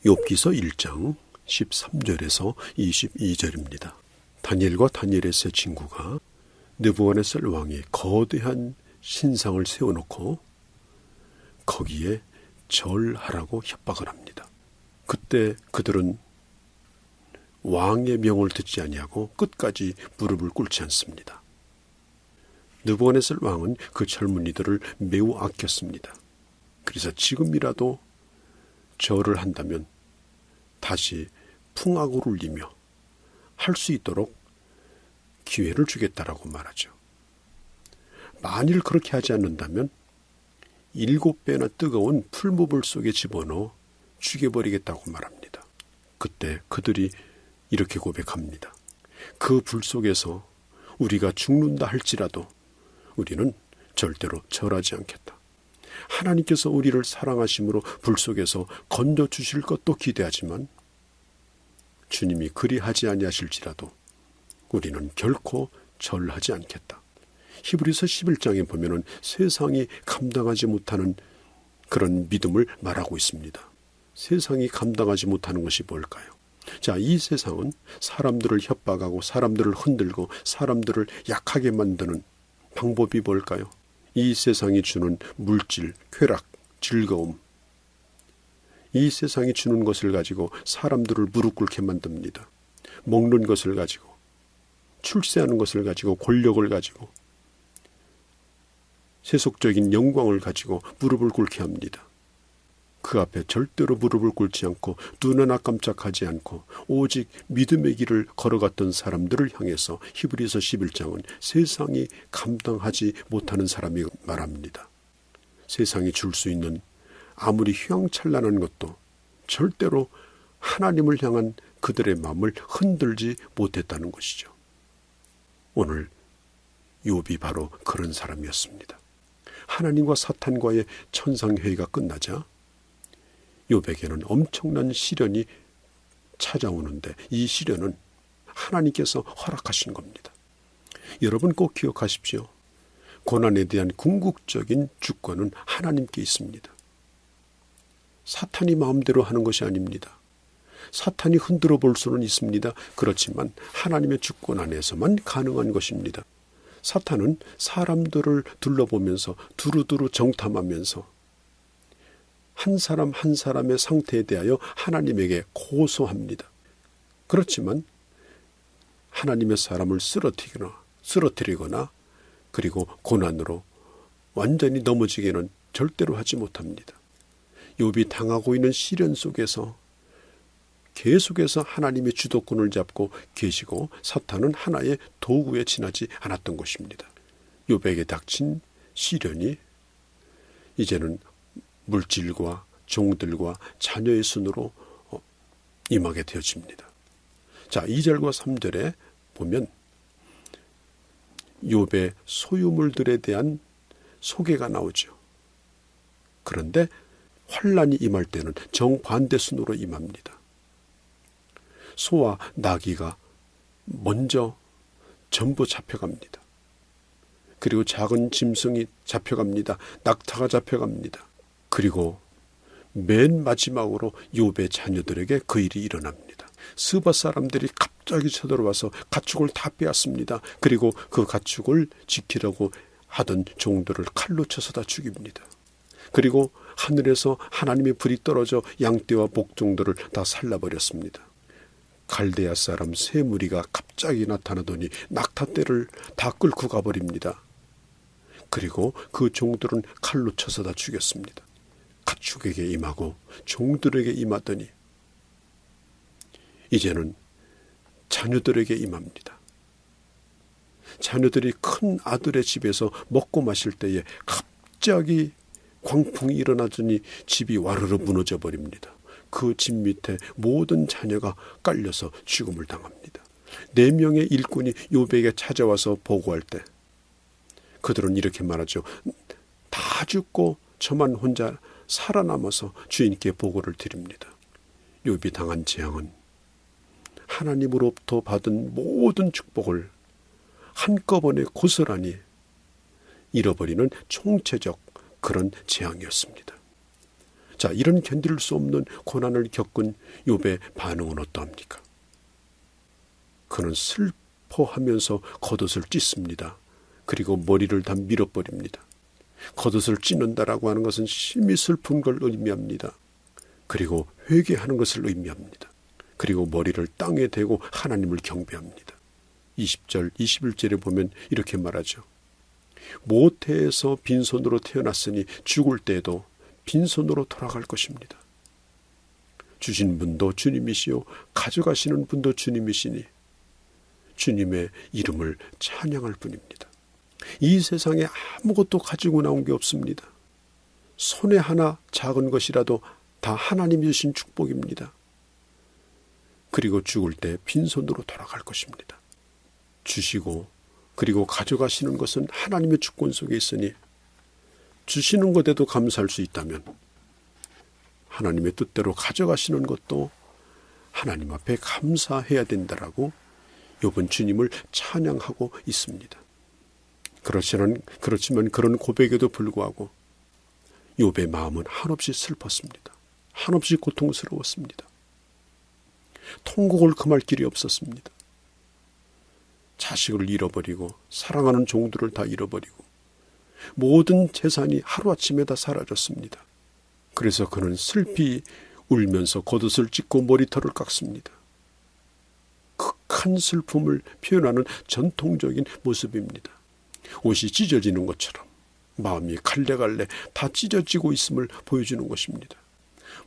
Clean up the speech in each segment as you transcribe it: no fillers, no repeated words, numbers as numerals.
욥기서 1장 13절에서 22절입니다. 다니엘과 다니엘의 세 친구가 느부갓네살 왕이 거대한 신상을 세워놓고 거기에 절하라고 협박을 합니다. 그때 그들은 왕의 명을 듣지 아니하고 끝까지 무릎을 꿇지 않습니다. 느부갓네살 왕은 그 젊은이들을 매우 아꼈습니다. 그래서 지금이라도 절을 한다면 다시 풍악을 울리며 할 수 있도록 기회를 주겠다라고 말하죠. 만일 그렇게 하지 않는다면 7배나 뜨거운 풀무불 속에 집어넣어 죽여버리겠다고 말합니다. 그때 그들이 이렇게 고백합니다. 그 불 속에서 우리가 죽는다 할지라도 우리는 절대로 절하지 않겠다. 하나님께서 우리를 사랑하심으로 불 속에서 건져주실 것도 기대하지만 주님이 그리하지 아니하실지라도 우리는 결코 절하지 않겠다. 히브리서 11장에 보면은 세상이 감당하지 못하는 그런 믿음을 말하고 있습니다. 세상이 감당하지 못하는 것이 뭘까요? 자, 이 세상은 사람들을 협박하고 사람들을 흔들고 사람들을 약하게 만드는 방법이 뭘까요? 이 세상이 주는 물질, 쾌락, 즐거움, 이 세상이 주는 것을 가지고 사람들을 무릎 꿇게 만듭니다. 먹는 것을 가지고, 출세하는 것을 가지고, 권력을 가지고, 세속적인 영광을 가지고 무릎을 꿇게 합니다. 그 앞에 절대로 무릎을 꿇지 않고 눈 하나 깜짝하지 않고 오직 믿음의 길을 걸어갔던 사람들을 향해서 히브리서 11장은 세상이 감당하지 못하는 사람이 말합니다. 세상이 줄 수 있는 아무리 휘황찬란한 것도 절대로 하나님을 향한 그들의 마음을 흔들지 못했다는 것이죠. 오늘 욥이 바로 그런 사람이었습니다. 하나님과 사탄과의 천상회의가 끝나자 욥에게는 엄청난 시련이 찾아오는데 이 시련은 하나님께서 허락하신 겁니다. 여러분 꼭 기억하십시오. 고난에 대한 궁극적인 주권은 하나님께 있습니다. 사탄이 마음대로 하는 것이 아닙니다. 사탄이 흔들어 볼 수는 있습니다. 그렇지만 하나님의 주권 안에서만 가능한 것입니다. 사탄은 사람들을 둘러보면서 두루두루 정탐하면서 한 사람 한 사람의 상태에 대하여 하나님에게 고소합니다. 그렇지만 하나님의 사람을 쓰러뜨리거나 그리고 고난으로 완전히 넘어지게는 절대로 하지 못합니다. 욥이 당하고 있는 시련 속에서 계속해서 하나님의 주도권을 잡고 계시고 사탄은 하나의 도구에 지나지 않았던 것입니다. 욥에게 닥친 시련이 이제는 물질과 종들과 자녀의 손으로 임하게 되어집니다. 자, 2절과 3절에 보면 욥의 소유물들에 대한 소개가 나오죠. 그런데 환난이 임할 때는 정반대 순으로 임합니다. 소와 나귀가 먼저 전부 잡혀갑니다. 그리고 작은 짐승이 잡혀갑니다. 낙타가 잡혀갑니다. 그리고 맨 마지막으로 욥의 자녀들에게 그 일이 일어납니다. 스바 사람들이 갑자기 쳐들어와서 가축을 다 빼앗습니다. 그리고 그 가축을 지키려고 하던 종들을 칼로 쳐서 다 죽입니다. 그리고 하늘에서 하나님의 불이 떨어져 양떼와 목종들을 다 살라버렸습니다. 갈대아 사람 세 무리가 갑자기 나타나더니 낙타떼를 다 끌고 가버립니다. 그리고 그 종들은 칼로 쳐서 다 죽였습니다. 가축에게 임하고 종들에게 임하더니 이제는 자녀들에게 임합니다. 자녀들이 큰 아들의 집에서 먹고 마실 때에 갑자기 광풍이 일어나더니 집이 와르르 무너져 버립니다. 그 집 밑에 모든 자녀가 깔려서 죽음을 당합니다. 4명의 일꾼이 욥에게 찾아와서 보고할 때 그들은 이렇게 말하죠. 다 죽고 저만 혼자 살아남아서 주인께 보고를 드립니다. 욥이 당한 재앙은 하나님으로부터 받은 모든 축복을 한꺼번에 고스란히 잃어버리는 총체적 그런 재앙이었습니다. 자, 이런 견딜 수 없는 고난을 겪은 욥의 반응은 어떠합니까? 그는 슬퍼하면서 겉옷을 찢습니다. 그리고 머리를 다 밀어버립니다. 겉옷을 찢는다라고 하는 것은 심히 슬픈 걸 의미합니다. 그리고 회개하는 것을 의미합니다. 그리고 머리를 땅에 대고 하나님을 경배합니다. 20절, 21절에 보면 이렇게 말하죠. 모태에서 빈손으로 태어났으니 죽을 때에도 빈손으로 돌아갈 것입니다. 주신 분도 주님이시요 가져가시는 분도 주님이시니 주님의 이름을 찬양할 뿐입니다. 이 세상에 아무것도 가지고 나온 게 없습니다. 손에 하나 작은 것이라도 다 하나님이 주신 축복입니다. 그리고 죽을 때 빈손으로 돌아갈 것입니다. 주시고 그리고 가져가시는 것은 하나님의 주권 속에 있으니 주시는 것에도 감사할 수 있다면 하나님의 뜻대로 가져가시는 것도 하나님 앞에 감사해야 된다라고 욥은 주님을 찬양하고 있습니다. 그렇지만 그런 고백에도 불구하고 욥의 마음은 한없이 슬펐습니다. 한없이 고통스러웠습니다. 통곡을 금할 길이 없었습니다. 자식을 잃어버리고 사랑하는 종들을 다 잃어버리고 모든 재산이 하루아침에 다 사라졌습니다. 그래서 그는 슬피 울면서 겉옷을 찢고 머리털을 깎습니다. 극한 슬픔을 표현하는 전통적인 모습입니다. 옷이 찢어지는 것처럼 마음이 갈래갈래 다 찢어지고 있음을 보여주는 것입니다.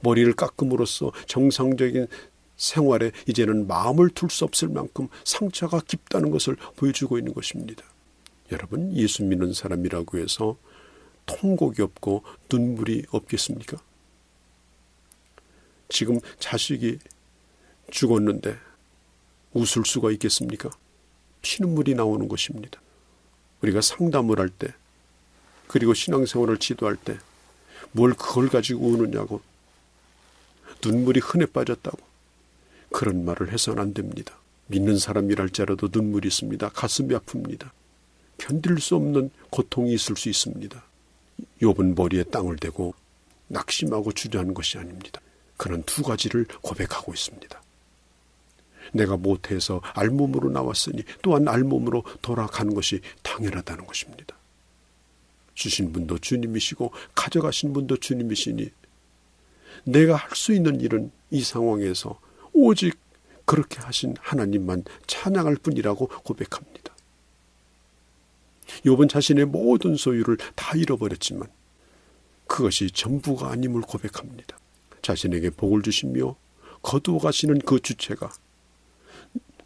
머리를 깎음으로써 정상적인 생활에 이제는 마음을 둘 수 없을 만큼 상처가 깊다는 것을 보여주고 있는 것입니다. 여러분, 예수 믿는 사람이라고 해서 통곡이 없고 눈물이 없겠습니까? 지금 자식이 죽었는데 웃을 수가 있겠습니까? 피눈물이 나오는 것입니다. 우리가 상담을 할 때 그리고 신앙생활을 지도할 때 뭘 그걸 가지고 우느냐고 눈물이 흔해 빠졌다고 그런 말을 해서는 안 됩니다. 믿는 사람이랄지라도 눈물이 있습니다. 가슴이 아픕니다. 견딜 수 없는 고통이 있을 수 있습니다. 욥은 머리에 땅을 대고 낙심하고 주저하는 것이 아닙니다. 그는 두 가지를 고백하고 있습니다. 내가 모태에서 알몸으로 나왔으니 또한 알몸으로 돌아가는 것이 당연하다는 것입니다. 주신 분도 주님이시고 가져가신 분도 주님이시니 내가 할 수 있는 일은 이 상황에서 오직 그렇게 하신 하나님만 찬양할 뿐이라고 고백합니다. 욥은 자신의 모든 소유를 다 잃어버렸지만 그것이 전부가 아님을 고백합니다. 자신에게 복을 주시며 거두어 가시는 그 주체가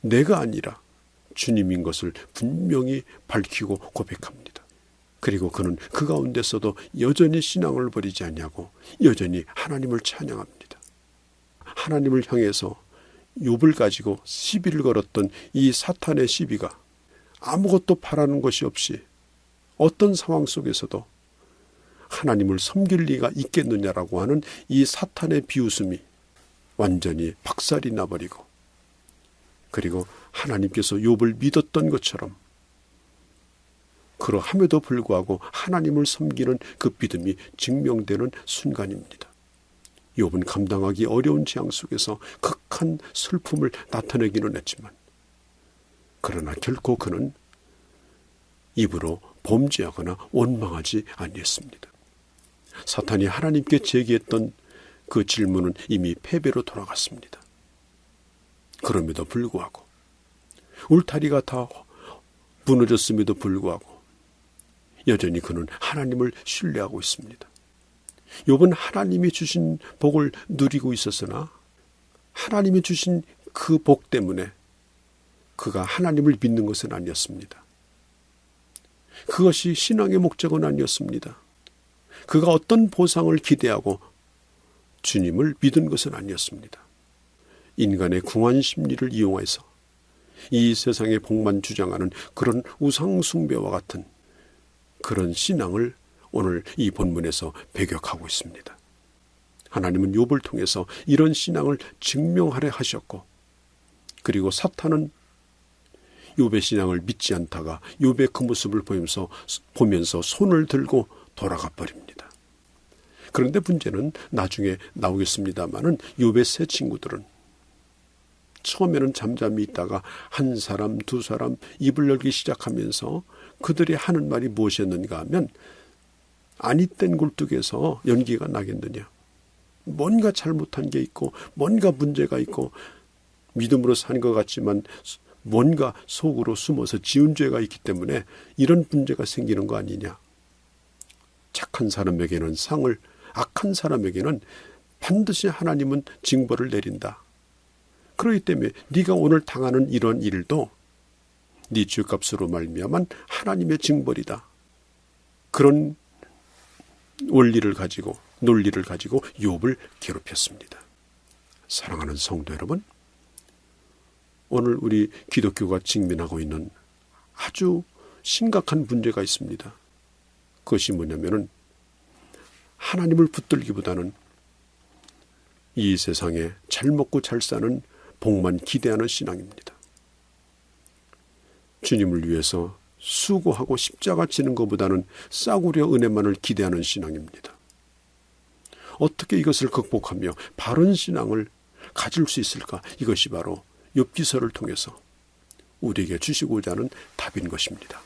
내가 아니라 주님인 것을 분명히 밝히고 고백합니다. 그리고 그는 그 가운데서도 여전히 신앙을 버리지 않냐고 여전히 하나님을 찬양합니다. 하나님을 향해서 욥을 가지고 시비를 걸었던 이 사탄의 시비가 아무것도 바라는 것이 없이 어떤 상황 속에서도 하나님을 섬길 리가 있겠느냐라고 하는 이 사탄의 비웃음이 완전히 박살이 나버리고 그리고 하나님께서 욥을 믿었던 것처럼 그러함에도 불구하고 하나님을 섬기는 그 믿음이 증명되는 순간입니다. 욥은 감당하기 어려운 재앙 속에서 극한 슬픔을 나타내기는 했지만 그러나 결코 그는 입으로 범죄하거나 원망하지 아니했습니다. 사탄이 하나님께 제기했던 그 질문은 이미 패배로 돌아갔습니다. 그럼에도 불구하고 울타리가 다 무너졌음에도 불구하고 여전히 그는 하나님을 신뢰하고 있습니다. 욥은 하나님이 주신 복을 누리고 있었으나 하나님이 주신 그 복 때문에 그가 하나님을 믿는 것은 아니었습니다. 그것이 신앙의 목적은 아니었습니다. 그가 어떤 보상을 기대하고 주님을 믿은 것은 아니었습니다. 인간의 궁한 심리를 이용해서 이 세상의 복만 주장하는 그런 우상 숭배와 같은 그런 신앙을 오늘 이 본문에서 배격하고 있습니다. 하나님은 욥을 통해서 이런 신앙을 증명하려 하셨고 그리고 사탄은 욥의 신앙을 믿지 않다가 욥의 그 모습을 보면서 손을 들고 돌아가 버립니다. 그런데 문제는 나중에 나오겠습니다마는 욥의 세 친구들은 처음에는 잠잠히 있다가 한 사람, 두 사람 입을 열기 시작하면서 그들이 하는 말이 무엇이었는가 하면 아니 땐 굴뚝에서 연기가 나겠느냐. 뭔가 잘못한 게 있고 뭔가 문제가 있고 믿음으로 사는 것 같지만 뭔가 속으로 숨어서 지은 죄가 있기 때문에 이런 문제가 생기는 거 아니냐. 착한 사람에게는 상을, 악한 사람에게는 반드시 하나님은 징벌을 내린다. 그렇기 때문에 네가 오늘 당하는 이런 일도 네 죄값으로 말미암은 하나님의 징벌이다. 그런 원리를 가지고 논리를 가지고 욥을 괴롭혔습니다. 사랑하는 성도 여러분, 오늘 우리 기독교가 직면하고 있는 아주 심각한 문제가 있습니다. 그것이 뭐냐면은 하나님을 붙들기보다는 이 세상에 잘 먹고 잘 사는 복만 기대하는 신앙입니다. 주님을 위해서 수고하고 십자가 지는 것보다는 싸구려 은혜만을 기대하는 신앙입니다. 어떻게 이것을 극복하며 바른 신앙을 가질 수 있을까? 이것이 바로 욥기서를 통해서 우리에게 주시고자 하는 답인 것입니다.